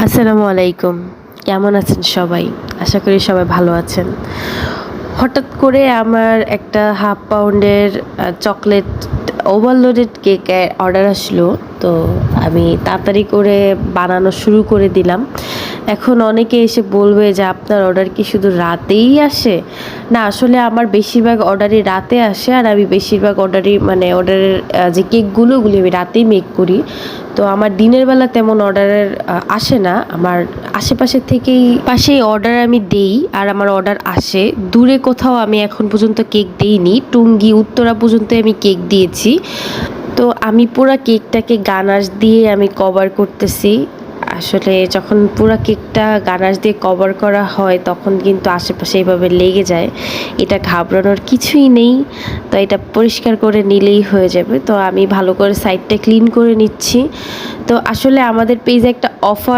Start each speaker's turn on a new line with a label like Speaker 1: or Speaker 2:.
Speaker 1: আসসালামু আলাইকুম। কেমন আছেন সবাই? আশা করি সবাই ভালো আছেন। হঠাৎ করে আমার একটা হাফ পাউন্ডের চকলেট ওভারলোডেড কেকের অর্ডার আসলো। তো আমি তাড়াতাড়ি করে বানানো শুরু করে দিলাম। এখন অনেকে এসে বলবে যে, "আপনার অর্ডার কি শুধু রাতেই আসে?" না, আসলে আমার বেশিরভাগ অর্ডারই রাতে আসে। আর আমি বেশিরভাগ অর্ডারের যে কেকগুলো ওগুলি আমি রাতেই মেক করি। তো আমার দিনের বেলা তেমন অর্ডারের আসে না। আমার পাশেই অর্ডার আমি দেই আর আমার অর্ডার আসে। দূরে কোথাও আমি এখন পর্যন্ত কেক দেইনি। টুঙ্গি, উত্তরা পর্যন্ত আমি কেক দিয়েছি। তো আমি পুরা কেকটাকে গানাশ দিয়ে আমি কভার করতেছি। আসলে যখন পুরা কেকটা গানাশ দিয়ে কভার করা হয় তখন কিন্তু আশেপাশে এভাবে লেগে যায়। এটা ঘাবড়ানোর কিছুই নেই। তো এটা পরিষ্কার করে নিলেই হয়ে যাবে। তো আমি ভালো করে সাইডটা ক্লিন করে নিচ্ছি। তো আসলে আমাদের পেজে একটা অফার